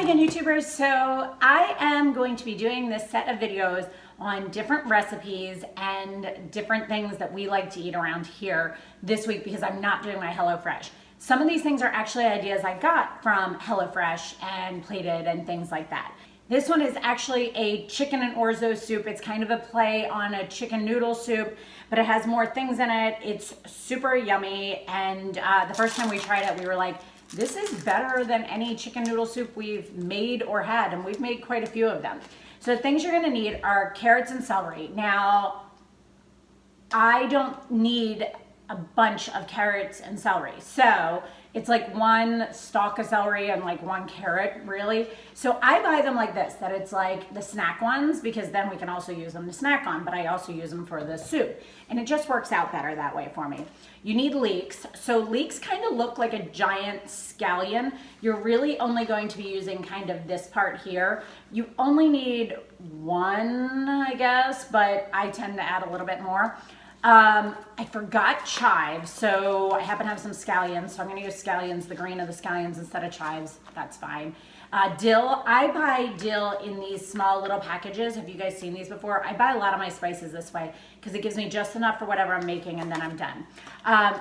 Hi again, YouTubers. So I am going to be doing this set of videos on different recipes and different things that we like to eat around here this week because I'm not doing my HelloFresh. Some of these things are actually ideas I got from HelloFresh and Plated and things like that. This one is actually a chicken and orzo soup. It's kind of a play on a chicken noodle soup, but it has more things in it. It's super yummy, and the first time we tried it, we were like, this is better than any chicken noodle soup we've made or had, and we've made quite a few of them. So the things you're gonna need are carrots and celery. Now, I don't need a bunch of carrots and celery. So it's like one stalk of celery and like one carrot, really. So I buy them like this, that it's like the snack ones, because then we can also use them to snack on, but I also use them for the soup. And it just works out better that way for me. You need leeks. So leeks kind of look like a giant scallion. You're really only going to be using kind of this part here. You only need one, I guess, but I tend to add a little bit more. I forgot chives, so I happen to have some scallions, so I'm going to use scallions, the green of the scallions instead of chives. That's fine. Dill, I buy dill in these small little packages. Have you guys seen these before? I buy a lot of my spices this way because it gives me just enough for whatever I'm making, and then I'm done.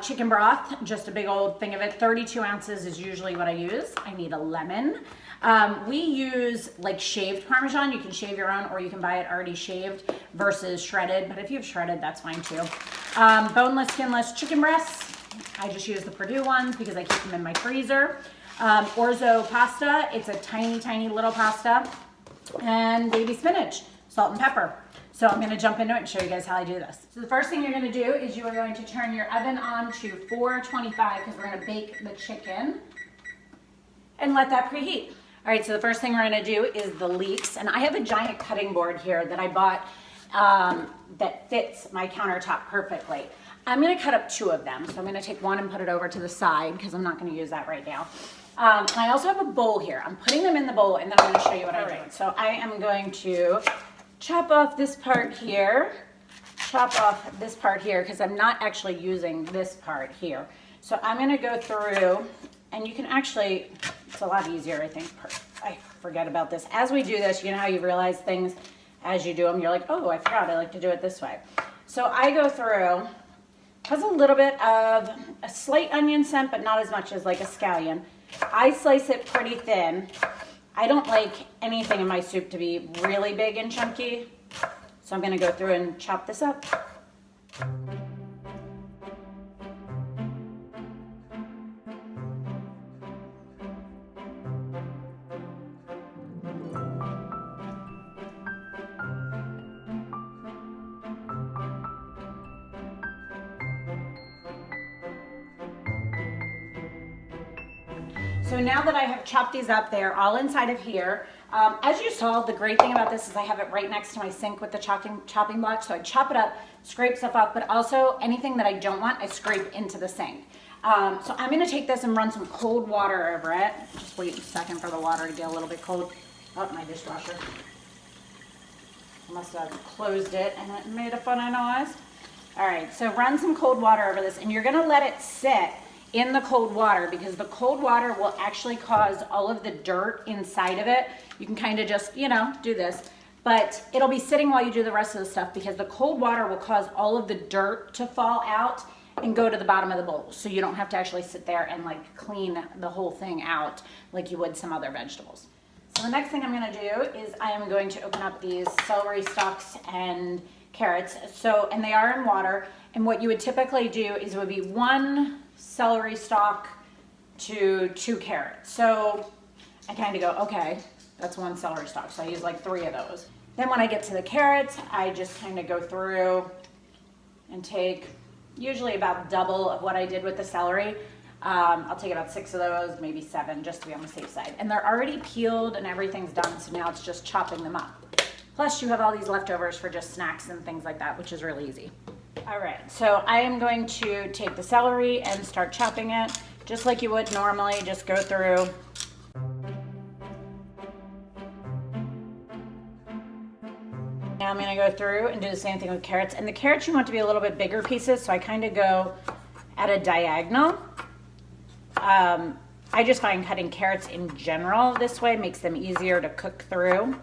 Chicken broth, just a big old thing of it. 32 ounces is usually what I use. I need a lemon. We use like shaved parmesan. You can shave your own, or you can buy it already shaved versus shredded, but if you have shredded, that's fine too. Boneless, skinless chicken breasts. I just use the Purdue ones because I keep them in my freezer. Orzo pasta, it's a tiny, tiny little pasta. And baby spinach, salt and pepper. So I'm gonna jump into it and show you guys how I do this. So the first thing you're gonna do is you are going to turn your oven on to 425 because we're gonna bake the chicken and let that preheat. All right, so the first thing we're gonna do is the leeks. And I have a giant cutting board here that I bought that fits my countertop perfectly. I'm gonna cut up 2 of them. So I'm gonna take one and put it over to the side because I'm not gonna use that right now. I also have a bowl here. I'm putting them in the bowl and then I'm gonna show you what I'm doing. So I am going to chop off this part here, because I'm not actually using this part here. So I'm gonna go through, and you can actually, it's a lot easier, I think. I forget about this. As we do this, you know how you realize things as you do them, you're like, oh, I forgot, I like to do it this way. So I go through, has a little bit of a slight onion scent, but not as much as like a scallion. I slice it pretty thin. I don't like anything in my soup to be really big and chunky, so I'm gonna go through and chop this up. So now that I have chopped these up, they're all inside of here. As you saw, the great thing about this is I have it right next to my sink with the chopping block. So I chop it up, scrape stuff off, but also anything that I don't want, I scrape into the sink. So I'm gonna take this and run some cold water over it. Just wait a second for the water to get a little bit cold. Oh, my dishwasher. I must have closed it and it made a funny noise. All right, so run some cold water over this, and you're gonna let it sit in the cold water because the cold water will actually cause all of the dirt inside of it. You can kind of just, you know, do this, but it'll be sitting while you do the rest of the stuff because the cold water will cause all of the dirt to fall out and go to the bottom of the bowl. So you don't have to actually sit there and like clean the whole thing out like you would some other vegetables. So the next thing I'm gonna do is I am going to open up these celery stalks and carrots. So, and they are in water. And what you would typically do is it would be 1 celery stalk to 2 carrots. So I kind of go, okay, that's 1 celery stalk. So I use like 3 of those. Then when I get to the carrots, I just kind of go through and take usually about double of what I did with the celery. I'll take about 6 of those, maybe 7, just to be on the safe side. And they're already peeled and everything's done, so now it's just chopping them up. Plus you have all these leftovers for just snacks and things like that, which is really easy. All right, so I am going to take the celery and start chopping it just like you would normally. Just go through. Now I'm gonna go through and do the same thing with carrots. And the carrots you want to be a little bit bigger pieces, so I kind of go at a diagonal. I just find cutting carrots in general this way makes them easier to cook through.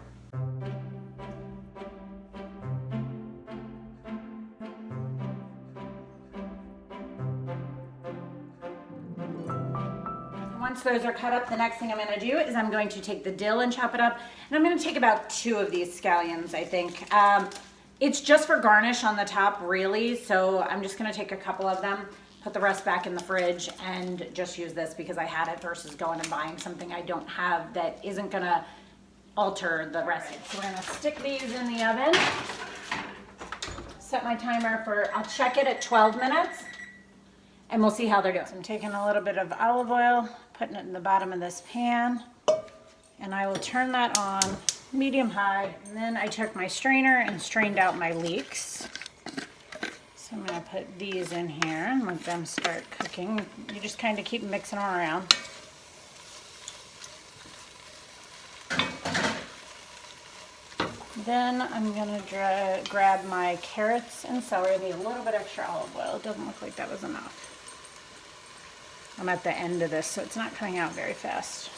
Once those are cut up, the next thing I'm going to do is I'm going to take the dill and chop it up. And I'm going to take about 2 of these scallions, I think. It's just for garnish on the top, really. So I'm just going to take a couple of them, put the rest back in the fridge, and just use this because I had it versus going and buying something I don't have that isn't going to alter the recipe. So we're going to stick these in the oven. Set my timer for, I'll check it at 12 minutes. And we'll see how they're doing. So I'm taking a little bit of olive oil, putting it in the bottom of this pan, and I will turn that on medium high. And then I took my strainer and strained out my leeks. So I'm gonna put these in here and let them start cooking. You just kind of keep mixing them around. Then I'm gonna grab my carrots and celery. I need a little bit extra olive oil. It doesn't look like that was enough. I'm at the end of this, so it's not coming out very fast.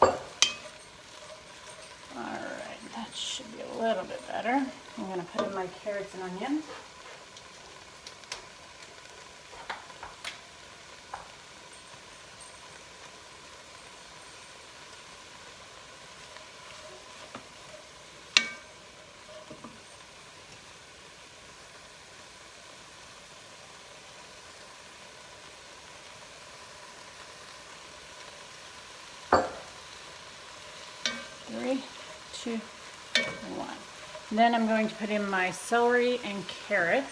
All right, that should be a little bit better. I'm gonna put in my carrots and onions. Three, two, one. Then I'm going to put in my celery and carrots.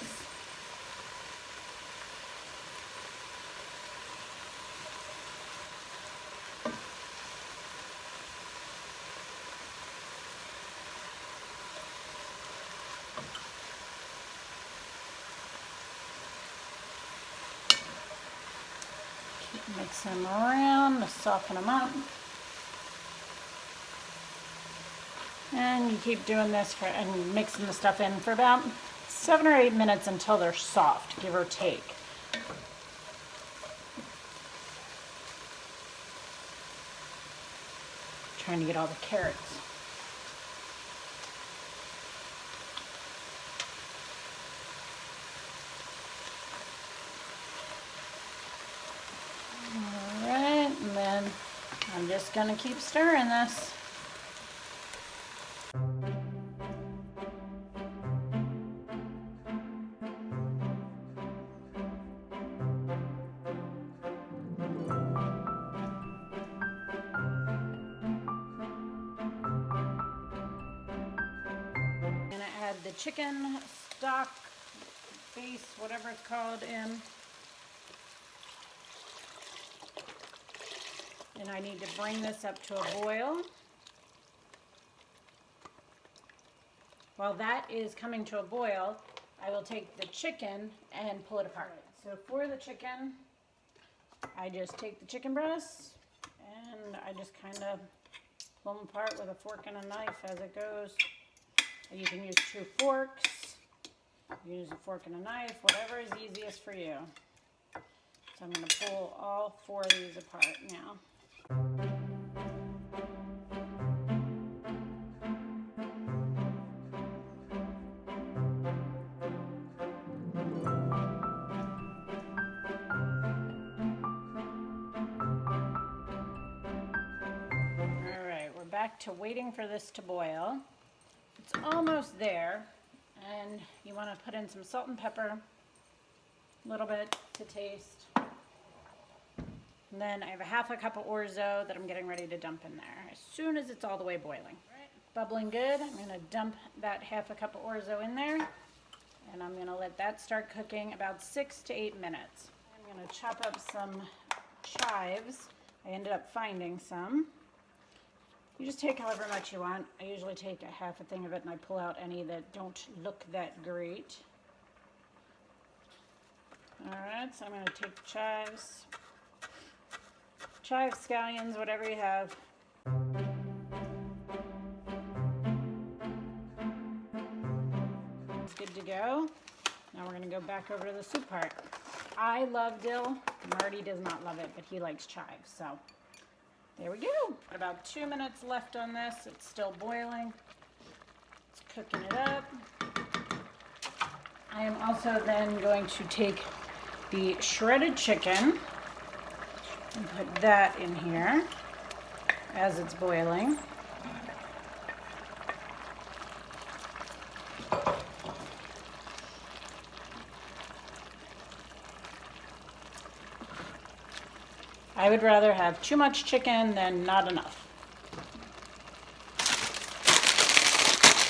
Keep mixing them around to soften them up. And you keep doing this and mixing the stuff in for about 7 or 8 minutes until they're soft, give or take. Trying to get all the carrots. All right, and then I'm just gonna keep stirring this. The chicken stock base, whatever it's called, in. And I need to bring this up to a boil. While that is coming to a boil, I will take the chicken and pull it apart. So for the chicken, I just take the chicken breasts and I just kind of pull them apart with a fork and a knife as it goes. You can use 2 forks, you can use a fork and a knife, whatever is easiest for you. So I'm going to pull all 4 of these apart now. All right, we're back to waiting for this to boil. It's almost there, and you want to put in some salt and pepper, a little bit to taste. And then I have a half a cup of Orzo that I'm getting ready to dump in there as soon as it's all the way boiling. Right. Bubbling good, I'm going to dump that half a cup of Orzo in there, and I'm going to let that start cooking about 6 to 8 minutes. I'm going to chop up some chives. I ended up finding some. You just take however much you want. I usually take a half a thing of it and I pull out any that don't look that great. Alright, so I'm going to take the chives, scallions, whatever you have. It's good to go. Now we're going to go back over to the soup part. I love dill. Marty does not love it, but he likes chives. So there we go. About 2 minutes left on this. It's still boiling. It's cooking it up. I am also then going to take the shredded chicken and put that in here as it's boiling. I would rather have too much chicken than not enough.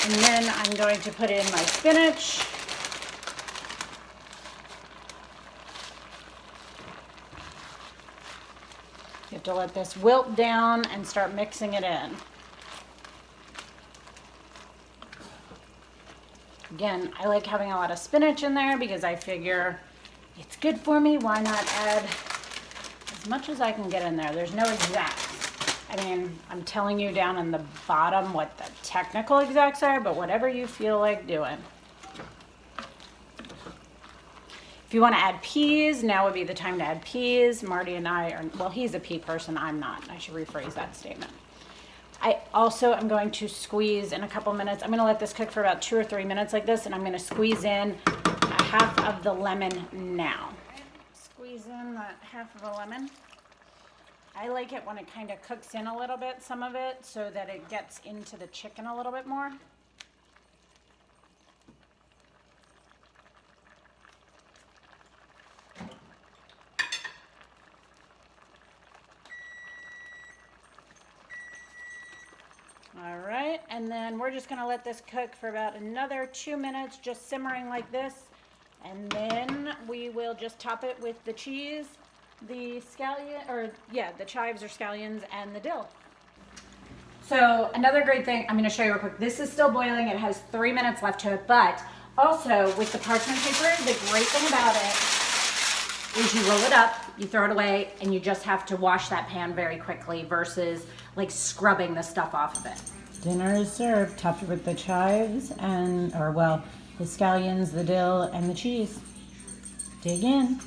And then I'm going to put in my spinach. You have to let this wilt down and start mixing it in. Again, I like having a lot of spinach in there because I figure it's good for me. Why not add as much as I can get in there? There's no exacts. I mean, I'm telling you down in the bottom what the technical exacts are, but whatever you feel like doing. If you want to add peas, now would be the time to add peas. Marty and I are, well, he's a pea person, I'm not. I should rephrase that statement. I also am going to squeeze in a couple minutes. I'm going to let this cook for about 2 or 3 minutes like this, and I'm going to squeeze in a half of the lemon now. Squeeze in that half of a lemon. I like it when it kind of cooks in a little bit, some of it, so that it gets into the chicken a little bit more. All right, and then we're just gonna let this cook for about another 2 minutes, just simmering like this. And then we will just top it with the cheese, the scallion, or yeah, the chives or scallions, and the dill. So another great thing, I'm gonna show you real quick. This is still boiling, it has 3 minutes left to it, but also with the parchment paper, the great thing about it is you roll it up, you throw it away, and you just have to wash that pan very quickly versus like scrubbing the stuff off of it. Dinner is served, topped with the chives and, or well, the scallions, the dill, and the cheese. Dig in.